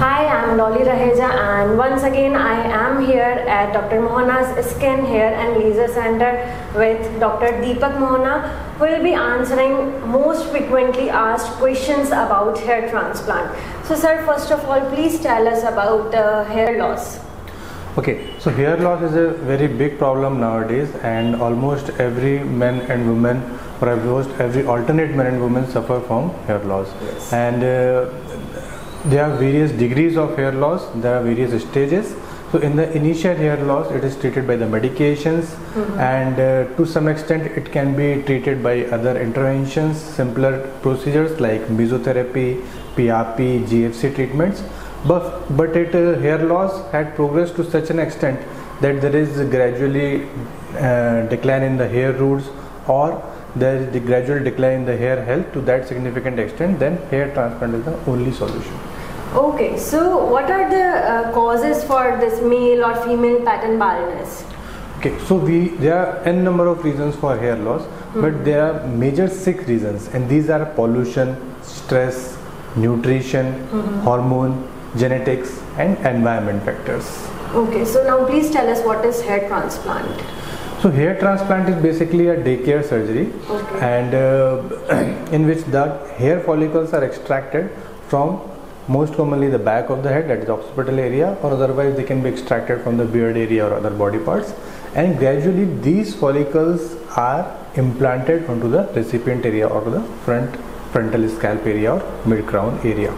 Hi, I'm Dolly Raheja, and once again I am here at Dr. Mohana's Skin, Hair and Laser Center with Dr. Deepak Mohana, who will be answering most frequently asked questions about hair transplant. So sir, first of all, please tell us about hair loss. Okay, so hair loss is a very big problem nowadays, and almost every man and woman, or almost every alternate man and woman suffer from hair loss. Yes. And there are various degrees of hair loss, there are various stages. So in the initial hair loss, it is treated by the medications, and to some extent it can be treated by other interventions, simpler procedures like mesotherapy, PRP, GFC treatments. But hair loss had progressed to such an extent that there is gradually decline in the hair roots, or there is the gradual decline in the hair health to that significant extent, then hair transplant is the only solution. Okay, so what are the causes for this male or female pattern baldness? Okay, so there are n number of reasons for hair loss, but there are major 6 reasons, and these are pollution, stress, nutrition, hormone, genetics and environment factors. Okay, so now please tell us what is hair transplant. So hair transplant is basically a daycare surgery, and in which the hair follicles are extracted from most commonly the back of the head, that is the occipital area, or otherwise they can be extracted from the beard area or other body parts, and gradually these follicles are implanted onto the recipient area or the frontal scalp area or mid crown area.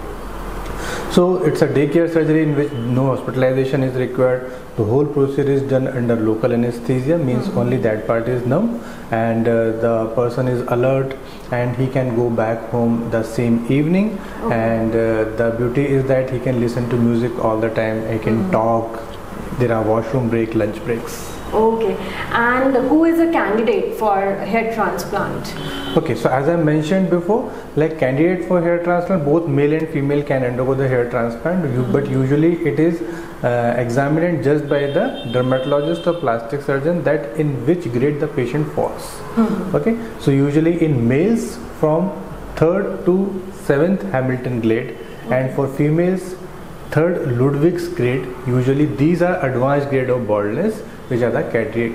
So it's a daycare surgery in which no hospitalization is required. The whole procedure is done under local anesthesia, means only that part is numb, and the person is alert and he can go back home the same evening. And the beauty is that he can listen to music all the time, he can talk, there are washroom break, lunch breaks. Okay, and who is a candidate for hair transplant? Okay, so as I mentioned before, like candidate for hair transplant, both male and female can undergo the hair transplant, but usually it is examined and judged by the dermatologist or plastic surgeon that in which grade the patient falls. Okay, so usually in males from 3rd to 7th Hamilton grade, and for females 3rd Ludwig's grade. Usually these are advanced grade of baldness, which are the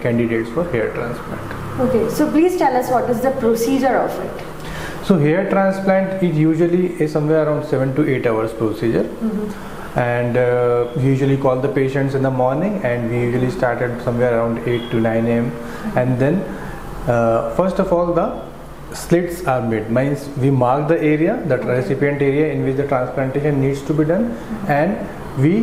candidates for hair transplant. Okay, so please tell us what is the procedure of it. So hair transplant is usually somewhere around 7 to 8 hours procedure, and we usually call the patients in the morning, and we usually start at somewhere around 8 to 9 a.m. and then first of all the slits are made, means we mark the area, the recipient area in which the transplantation needs to be done, and we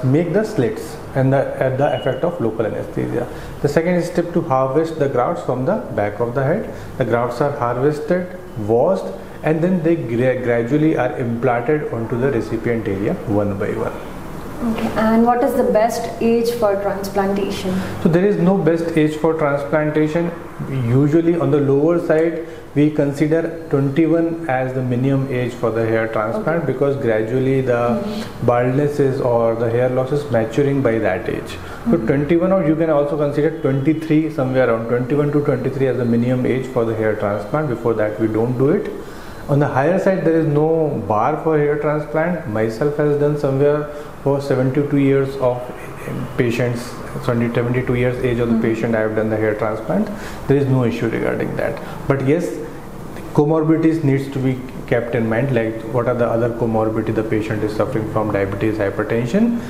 make the slits and at the effect of local anesthesia. The second step to harvest the grafts from the back of the head. The grafts are harvested, washed, and then they gradually are implanted onto the recipient area one by one. Okay, and what is the best age for transplantation? So there is no best age for transplantation. Usually on the lower side we consider 21 as the minimum age for the hair transplant, because gradually the baldness is or the hair loss is maturing by that age. So 21, or you can also consider 23, somewhere around 21 to 23 as the minimum age for the hair transplant. Before that we don't do it. On the higher side there is no bar for hair transplant. Myself has done somewhere for 72 years of patients, 72 years age of the patient I have done the hair transplant. There is no issue regarding that. But yes, comorbidities needs to be kept in mind, like what are the other comorbidity the patient is suffering from, diabetes, hypertension.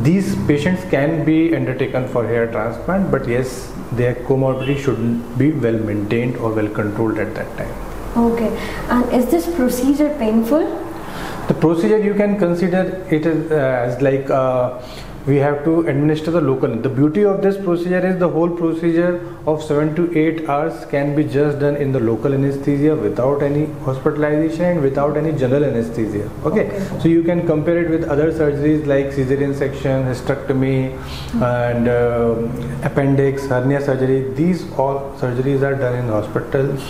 These patients can be undertaken for hair transplant, but yes, their comorbidity should be well maintained or well controlled at that time. Okay, and is this procedure painful? The procedure you can consider it as like we have to administer the local. The beauty of this procedure is the whole procedure of 7 to 8 hours can be just done in the local anesthesia without any hospitalization and without any general anesthesia. Okay. So you can compare it with other surgeries like cesarean section, hysterectomy, and appendix, hernia surgery. These all surgeries are done in hospitals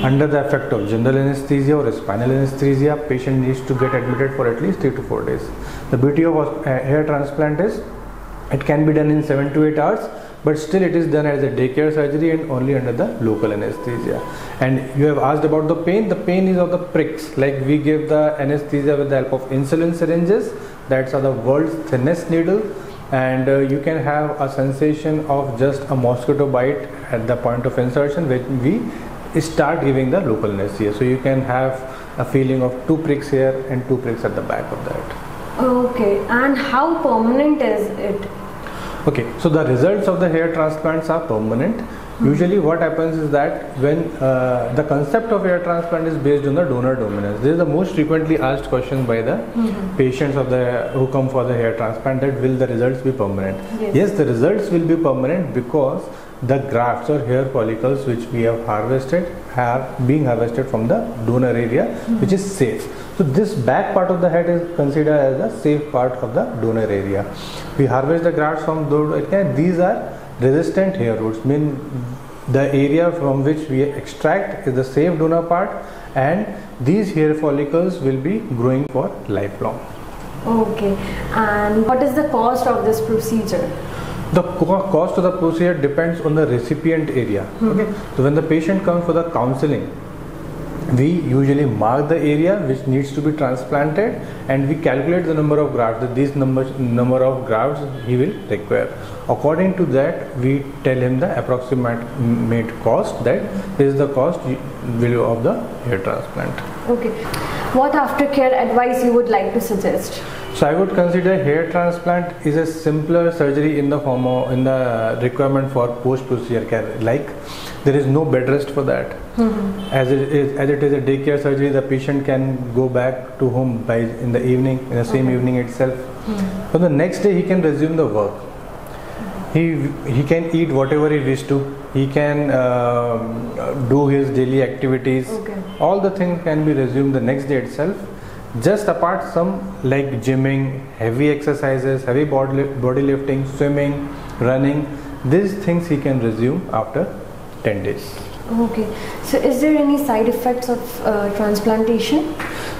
under the effect of general anesthesia or spinal anesthesia. Patient needs to get admitted for at least 3 to 4 days. The beauty of hair transplant is it can be done in 7 to 8 hours, but still it is done as a daycare surgery and only under the local anesthesia. And you have asked about the pain. The pain is of the pricks, like we give the anesthesia with the help of insulin syringes. That's the world's thinnest needle, and you can have a sensation of just a mosquito bite at the point of insertion when we start giving the local anesthesia. So you can have a feeling of 2 pricks here and 2 pricks at the back of that. Okay, and how permanent is it? Okay, so the results of the hair transplants are permanent. Usually what happens is that when the concept of hair transplant is based on the donor dominance. This is the most frequently asked question by the patients who come for the hair transplant, that will the results be permanent? Yes, the results will be permanent because the grafts or hair follicles which we have harvested are being harvested from the donor area, which is safe. So this back part of the head is considered as the safe part of the donor area. We harvest the grafts from donor area. These are resistant hair roots, mean the area from which we extract is the safe donor part, and these hair follicles will be growing for lifelong. Okay, and what is the cost of this procedure? The cost of the procedure depends on the recipient area. Okay, so when the patient comes for the counseling, we usually mark the area which needs to be transplanted, and we calculate the number of grafts, that these number of grafts he will require. According to that, we tell him the approximate cost, that this is the cost value of the hair transplant. Okay, what aftercare advice you would like to suggest? So I would consider hair transplant is a simpler surgery in the form of requirement for post-procedure care. Like there is no bed rest for that. As it is a daycare surgery, the patient can go back to home in the evening, in the same evening itself. So the next day he can resume the work. He can eat whatever he wishes to. He can do his daily activities. All the things can be resumed the next day itself. Just apart some like gymming, heavy exercises, heavy body lifting, swimming, running, these things he can resume after 10 days. Okay, so is there any side effects of transplantation?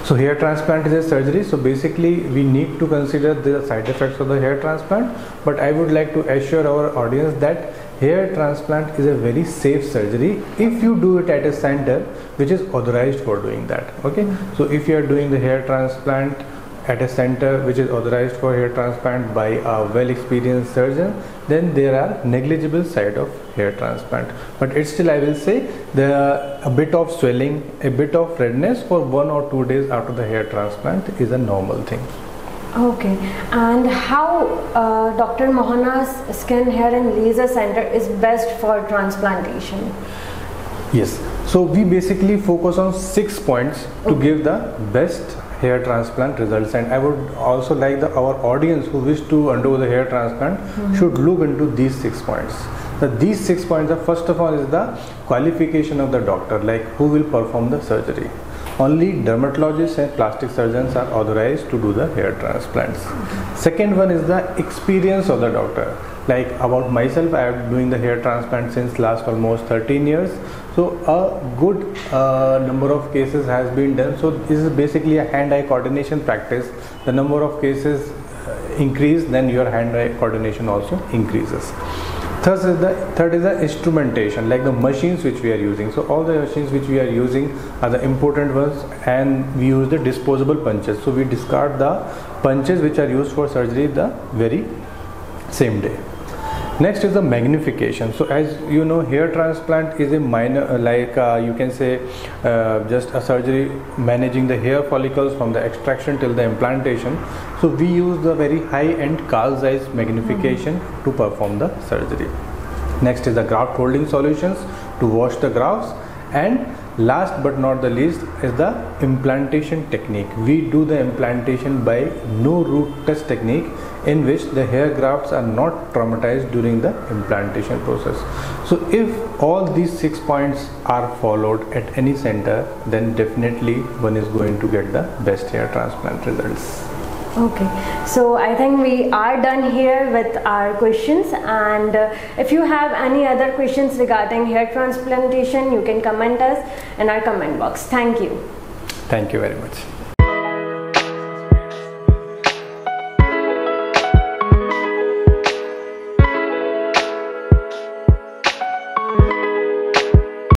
So hair transplant is a surgery, so basically we need to consider the side effects of the hair transplant, but I would like to assure our audience that hair transplant is a very safe surgery if you do it at a center which is authorized for doing that. Okay, so if you are doing the hair transplant at a center which is authorized for hair transplant by a well experienced surgeon, then there are negligible side of hair transplant, but it's still, I will say, there are a bit of swelling, a bit of redness for 1 or 2 days after the hair transplant is a normal thing. Okay, and how Dr. Mohana's Skin, Hair and Laser Center is best for transplantation? Yes, so we basically focus on 6 points to give the best hair transplant results, and I would also like our audience who wish to undergo the hair transplant should look into these 6 points. These 6 points are, first of all, is the qualification of the doctor, like who will perform the surgery. Only dermatologists and plastic surgeons are authorized to do the hair transplants. Second one is the experience of the doctor. Like about myself, I am doing the hair transplant since last almost 13 years. So a good number of cases has been done. So this is basically a hand-eye coordination practice. The number of cases increase, then your hand-eye coordination also increases. Third is the instrumentation, like the machines which we are using. So all the machines which we are using are the important ones, and we use the disposable punches. So we discard the punches which are used for surgery the very same day. Next is the magnification. So as you know, hair transplant is a minor, you can say just a surgery managing the hair follicles from the extraction till the implantation. So we use the very high-end Carl Zeiss magnification to perform the surgery. Next is the graft holding solutions to wash the grafts, and last but not the least is the implantation technique. We do the implantation by no root test technique, in which the hair grafts are not traumatized during the implantation process. So if all these 6 points are followed at any center, then definitely one is going to get the best hair transplant results. Okay, so I think we are done here with our questions, and if you have any other questions regarding hair transplantation, you can comment us in our comment box. Thank you. Thank you very much.